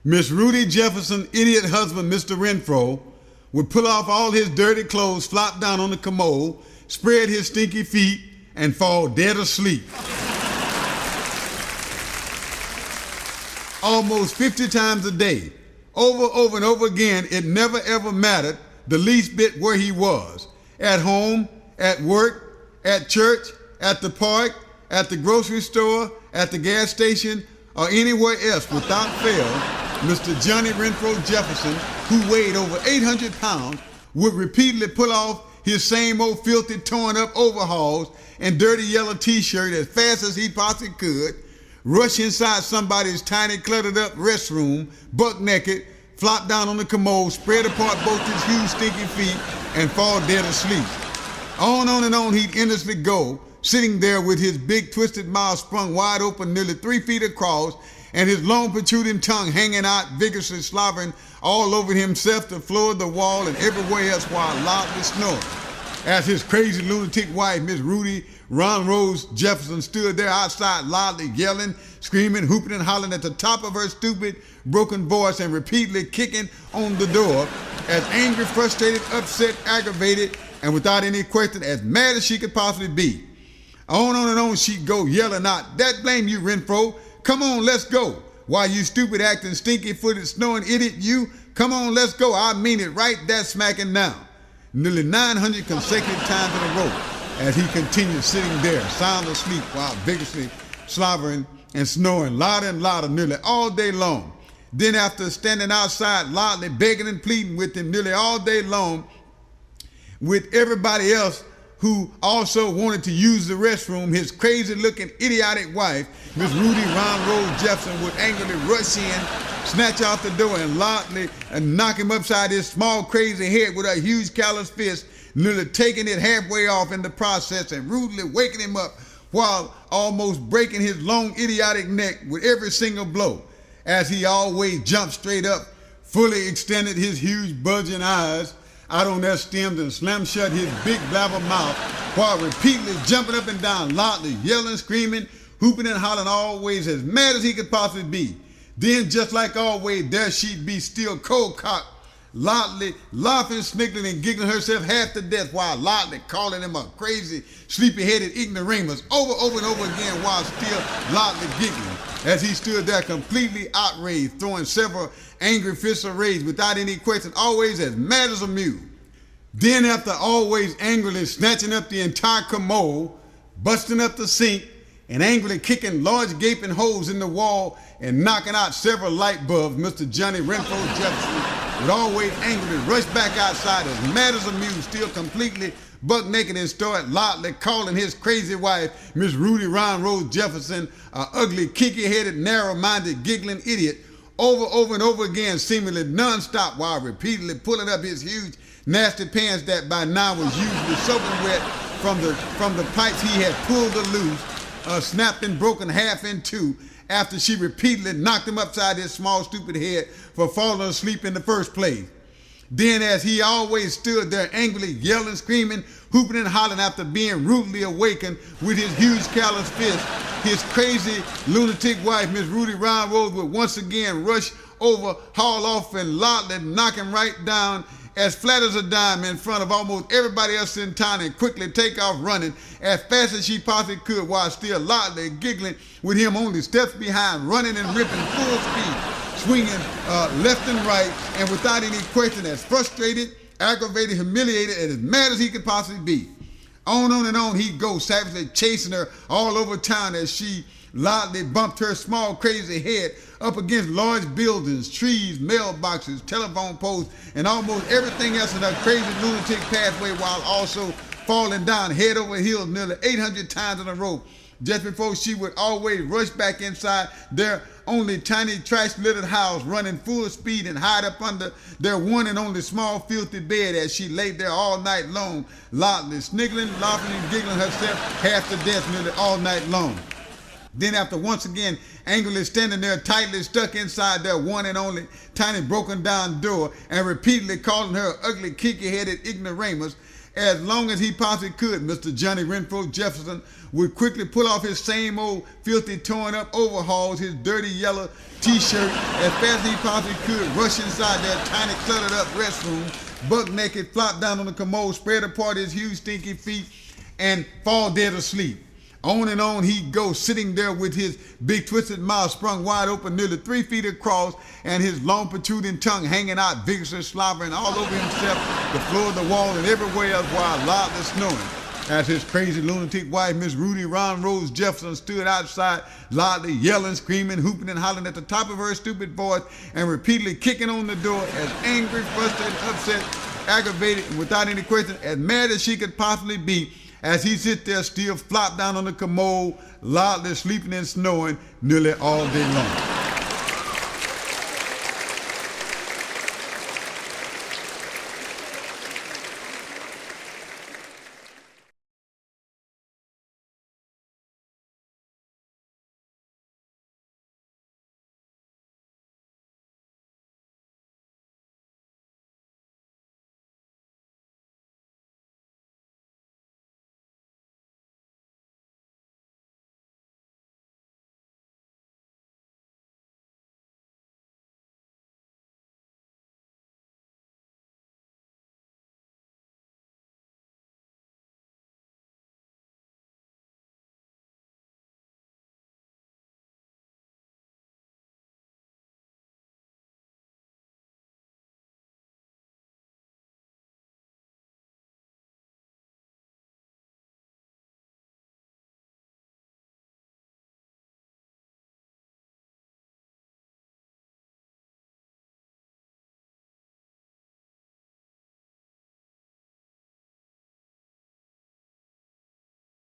Miss Rudy Jefferson's idiot husband, Mr. Renfro, would pull off all his dirty clothes, flop down on the commode, spread his stinky feet, and fall dead asleep. Almost 50 times a day, over and over again. It never ever mattered the least bit where he was. At home, at work, at church, at the park, at the grocery store, at the gas station, or anywhere else. Without fail, Mr. Johnny Renfro Jefferson, who weighed over 800 pounds, would repeatedly pull off his same old filthy, torn up overalls and dirty yellow t-shirt as fast as he possibly could, rush inside somebody's tiny, cluttered up restroom, buck naked, flop down on the commode, spread apart both his huge, stinky feet, and fall dead asleep. On and on he'd endlessly go, sitting there with his big, twisted mouth sprung wide open, nearly 3 feet across, and his long, protruding tongue hanging out, vigorously slobbering all over himself, the floor, the wall, and everywhere else while loudly snoring. As his crazy lunatic wife, Miss Rudy Ron Rose Jefferson, stood there outside loudly yelling, screaming, hooping, and hollering at the top of her stupid, broken voice and repeatedly kicking on the door, as angry, frustrated, upset, aggravated, and without any question, as mad as she could possibly be. On and on she'd go, yelling out, "That blame you, Renfro. Come on, let's go. Why, you stupid, acting, stinky-footed, snoring idiot, you. Come on, let's go. I mean it right that smacking now." Nearly 900 consecutive times in a row, as he continued sitting there, sound asleep, while vigorously slobbering and snoring louder and louder nearly all day long. Then after standing outside loudly begging and pleading with him nearly all day long, with everybody else who also wanted to use the restroom, his crazy-looking, idiotic wife, Miss Rudy Ron Rose Jefferson, would angrily rush in, snatch out the door, and loudly knock him upside his small, crazy head with her huge callous fist, nearly taking it halfway off in the process and rudely waking him up while almost breaking his long, idiotic neck with every single blow, as he always jumped straight up, fully extended his huge, bulging eyes out on their stems and slammed shut his big blabber mouth while repeatedly jumping up and down, loudly yelling, screaming, hooping and hollering, always as mad as he could possibly be. Then, just like always, there she'd be still cold-cocked, loudly laughing, sniggling, and giggling herself half to death while loudly calling him a crazy, sleepy-headed ignoramus over and over again while still loudly giggling as he stood there completely outraged, throwing several angry fists of rage without any question, always as mad as a mule. Then, after always angrily snatching up the entire commode, busting up the sink, and angrily kicking large gaping holes in the wall and knocking out several light bulbs, Mr. Johnny Renfro Jefferson would always angrily rush back outside as mad as a mule, still completely buck naked, and start loudly calling his crazy wife, Miss Rudy Ron Rose Jefferson, a ugly, kinky-headed, narrow-minded, giggling idiot, over and over again, seemingly non-stop, while repeatedly pulling up his huge, nasty pants that by now was usually soaking wet from the pipes he had pulled loose, snapped and broken half in two, after she repeatedly knocked him upside his small, stupid head for falling asleep in the first place. Then, as he always stood there angrily yelling, screaming, hooping and hollering after being rudely awakened with his huge callous fist, his crazy lunatic wife, Miss Rudy Ron Rose, would once again rush over, haul off, and loudly knock him right down as flat as a dime in front of almost everybody else in town, and quickly take off running as fast as she possibly could while still loudly giggling with him only steps behind, running and ripping full speed, swinging left and right, and without any question, as frustrated, aggravated, humiliated, and as mad as he could possibly be. On and on he'd go, savagely chasing her all over town as she loudly bumped her small, crazy head up against large buildings, trees, mailboxes, telephone poles, and almost everything else in her crazy lunatic pathway, while also falling down head over heels nearly 800 times in a row, just before she would always rush back inside their only tiny trash-littered house, running full speed and hide up under their one and only small filthy bed as she lay there all night long, loudly sniggling, laughing, and giggling herself half to death nearly all night long. Then, after once again angrily standing there tightly stuck inside their one and only tiny broken down door and repeatedly calling her ugly, kinky-headed ignoramus, As long as he possibly could, Mr. Johnny Renfro Jefferson would quickly pull off his same old filthy torn up overalls, his dirty yellow t-shirt, as fast as he possibly could, rush inside that tiny cluttered up restroom, buck naked, flop down on the commode, spread apart his huge stinky feet, and fall dead asleep. On and on he'd go, sitting there with his big twisted mouth sprung wide open, nearly 3 feet across, and his long protruding tongue hanging out, vigorously slobbering all over himself, the floor, the wall, and everywhere else, while loudly snoring. As his crazy lunatic wife, Miss Rudy Ron Rose Jefferson, stood outside, loudly yelling, screaming, hooping, and hollering at the top of her stupid voice, and repeatedly kicking on the door, as angry, frustrated, upset, aggravated, and without any question, as mad as she could possibly be, as he sit there still flopped down on the commode, loudly sleeping and snoring nearly all day long.